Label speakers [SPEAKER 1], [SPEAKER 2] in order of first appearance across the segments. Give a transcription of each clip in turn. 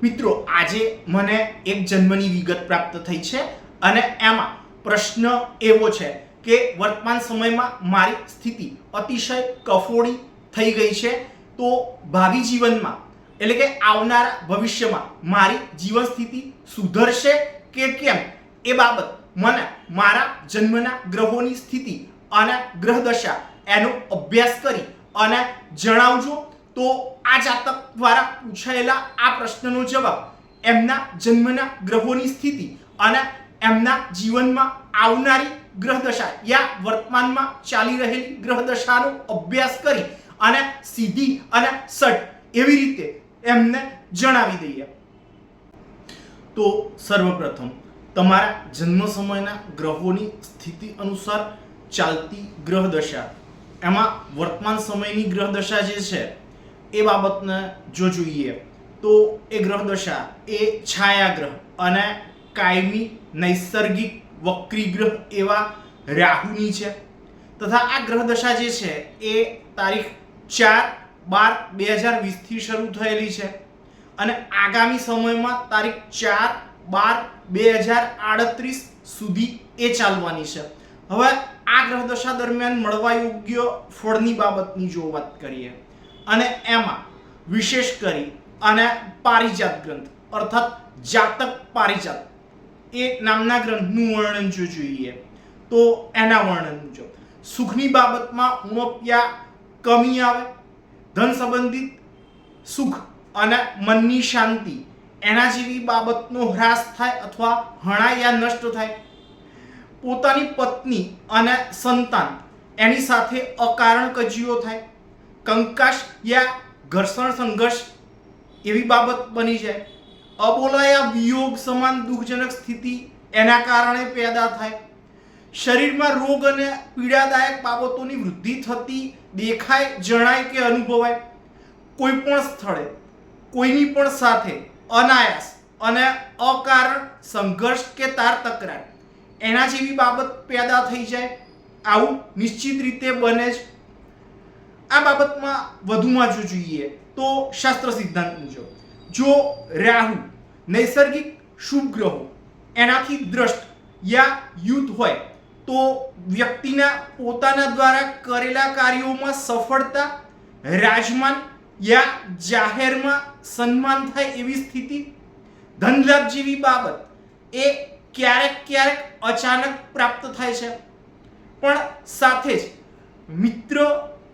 [SPEAKER 1] મિત્રો આજે મને એક જન્મની વિગત પ્રાપ્ત થઈ છે અને એમાં પ્રશ્ન એવો છે કે વર્તમાન સમયમાં મારી સ્થિતિ અતિશય કફોડી થઈ ગઈ છે, તો ભાવિ જીવનમાં એટલે કે આવનારા ભવિષ્યમાં મારી જીવન સ્થિતિ સુધરશે કે કેમ એ બાબત મને મારા જન્મના ગ્રહોની સ્થિતિ અને ગ્રહ દશા એનો અભ્યાસ કરી અને જણાવજો। તો આ જાતક દ્વારા પૂછાયેલા આ પ્રશ્નનો જવાબ એમના જન્મના ગ્રહોની સ્થિતિ અને એમના જીવનમાં આવનારી ગ્રહ દશા યા વર્તમાનમાં ચાલી રહેલી ગ્રહ દશાનો અભ્યાસ કરી અને સીધી અને સટ એવી રીતે એમને જણાવી દઈએ। તો સર્વપ્રથમ તમારા જન્મ સમયના ગ્રહોની સ્થિતિ અનુસાર ચાલતી ગ્રહ દશા, એમાં વર્તમાન સમયની ગ્રહ દશા જે છે એ બાબતને જો જોઈએ તો એ ગ્રહ દશા એ છાયા ગ્રહ અને કાયમી નૈસર્ગિક વક્રી ગ્રહ એવા રાહુની છે તથા આ ગ્રહ દશા જે છે એ તારીખ 4/12/2020 થી શરૂ થયેલી છે અને આગામી સમયમાં તારીખ 4/12/2038 સુધી એ ચાલવાની છે। હવે આ ગ્રહ દશા દરમિયાન મળવા યોગ્ય ફળની બાબતની જો વાત કરીએ અને એમાં વિશેષ કરી અને પારિજાત ગ્રંથ અર્થાત જાતક પારિજાત એ નામના ગ્રંથનું વર્ણન જો જોઈએ તો એના વર્ણન મુજબ સુખની બાબતમાં ઉણપ્યા કમી આવે, ધન સંબંધિત સુખ અને મનની શાંતિ એના જેવી બાબતનો હ્રાસ થાય અથવા હણાય યા નષ્ટ થાય, પોતાની પત્ની અને સંતાન એની સાથે અકારણ કજીઓ થાય, કંકાશ યા ઘર્ષણ સંઘર્ષ એવી બાબત બની જાય, અબોલાયા વિયોગ સમાન દુઃખજનક સ્થિતિ એના કારણે પેદા થાય, શરીરમાં રોગ અને પીડાદાયક બાબતોની વૃદ્ધિ થતી દેખાય, જણાય કે અનુભવાય, કોઈ પણ સ્થળે કોઈની પણ સાથે અનાયાસ અને અકારણ સંઘર્ષ કે તાર તકરાર એના જેવી બાબત પેદા થઈ જાય, આવું નિશ્ચિત રીતે બને જ। આ બાબતમાં વધુમાં જો જોઈએ તો શાસ્ત્ર સિદ્ધાંત મુજબ જો રાહુ નૈસર્ગિક શુભ ગ્રહો એનાથી દ્રષ્ટ યા યુત હોય તો વ્યક્તિના પોતાના દ્વારા કરેલા કાર્યોમાં સફળતા, રાજમાન યા જાહેરમાં સન્માન થાય એવી સ્થિતિ, ધન લાભ જેવી બાબત એ ક્યારેક ક્યારેક અચાનક પ્રાપ્ત થાય છે, પણ સાથે જ મિત્ર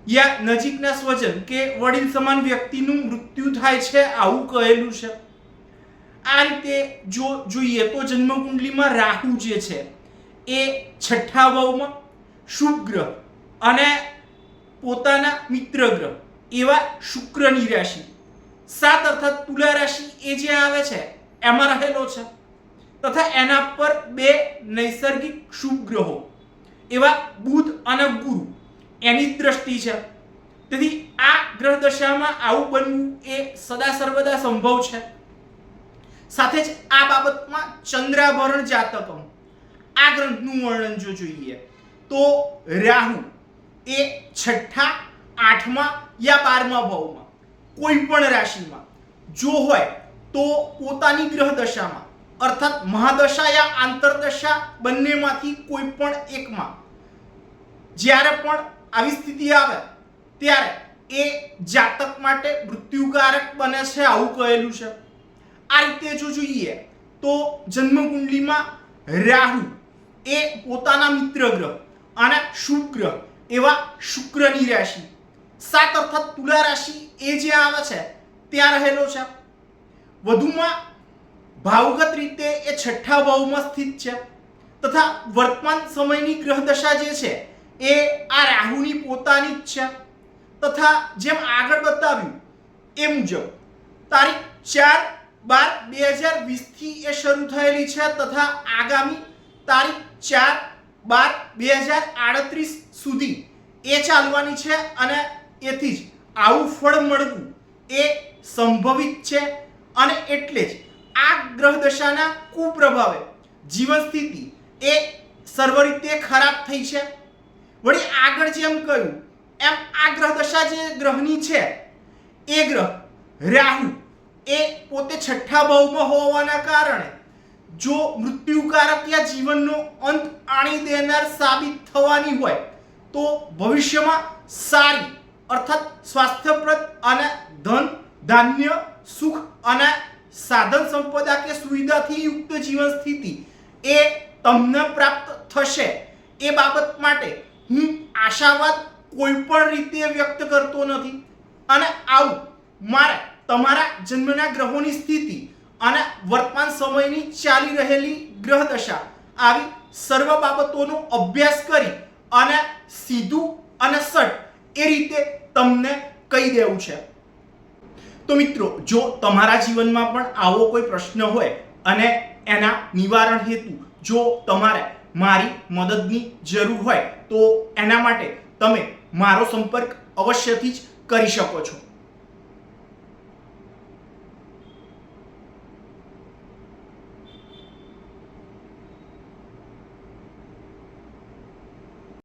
[SPEAKER 1] યા નજીકના સ્વજન કે વડીલ સમાન વ્યક્તિનું મૃત્યુ થાય છે આવું કહેલું છે। આ રીતે જો જોઈએ તો જન્મકુંડલીમાં રાહુ જે છે એ છઠ્ઠા ભાવમાં શુભ ગ્રહ અને પોતાના મિત્ર ગ્રહ એવા શુક્રની રાશિ 7 અર્થાત તુલા રાશિ એ જે આવે છે એમાં રહેલો છે તથા એના પર બે નૈસર્ગિક શુભ ગ્રહો એવા બુધ અને ગુરુ એની દ્રષ્ટિ છે। તેથી આ ગ્રહ દશામાં આવું બનવું એ સદા સર્વદા સંભવ છે। સાથે જ આ બાબતમાં ચંદ્રાભરણ જાતકમ આ ગ્રંથનું વર્ણન જો જોઈએ તો રાહુ એ છઠ્ઠા, 8મા યા 12મા ભાવમાં કોઈ પણ રાશિમાં જો હોય તો પોતાની ગ્રહ દશામાં અર્થાત મહાદશા યા આંતરદશા બંનેમાંથી કોઈ પણ એકમાં જ્યારે પણ આવી સ્થિતિ આવે ત્યારે એ જાતક માટે મૃત્યુકારક બને છે આવું કહેલું છે। આ રીતે જો જોઈએ તો જન્મકુંડલીમાં રાહુ એ પોતાના મિત્ર ગ્રહ અને શુભ ગ્રહ એવા શુક્રની રાશિ 7 અર્થાત તુલા રાશિ એ જે આવે છે ત્યાં રહેલો છે। વધુમાં ભાવગત રીતે એ છઠ્ઠા ભાવમાં સ્થિત છે તથા વર્તમાન સમયની ગ્રહ દશા જે છે એ આ રાહુની પોતાની જ છે તથા જેમ આગળ બતાવ્યું એ મુજબ તારીખ 4/12/2020 થી એ શરૂ થયેલી છે તથા આગામી તારીખ 4/12/2038 સુધી એ ચાલવાની છે અને એથી જ આવું ફળ મળવું એ સંભવિત છે અને એટલે જ આ ગ્રહ દશાના કુપ્રભાવે જીવન સ્થિતિ એ સર્વ રીતે ખરાબ થઈ છે। વળી આગળ જેમ કહ્યું એમ આ ગ્રહ દશા જે ગ્રહની છે એ ગ્રહ રાહુ એ પોતે છઠ્ઠા ભાવમાં હોવાના કારણે જો મૃત્યુકારક યા જીવનનો અંત આણી દેનાર સાબિત થવાની હોય તો ભવિષ્યમાં સારી અર્થાત સ્વાસ્થ્યપ્રદ અને ધન ધાન્ય સુખ અને સાધન સંપદા કે સુવિધાથી યુક્ત જીવન સ્થિતિ એ તમને પ્રાપ્ત થશે એ બાબત માટે હું આશાવાદ કોઈ પણ રીતે વ્યક્ત કરતો નથી અને આવું મારે તમારા જન્મના ગ્રહોની સ્થિતિ અને વર્તમાન સમયની ચાલી રહેલી ગ્રહ દશા આવી સર્વ બાબતોનો અભ્યાસ કરી અને સીધું અને સટ એ રીતે તમને કહી દેવું છે. તો મિત્રો, જો તમારા જીવનમાં પણ આવો કોઈ પ્રશ્ન હોય અને એના નિવારણ હેતુ જો તમારે મારી મદદની જરૂર હોય તો એના માટે તમે મારો સંપર્ક અવશ્યથી જ કરી શકો છો.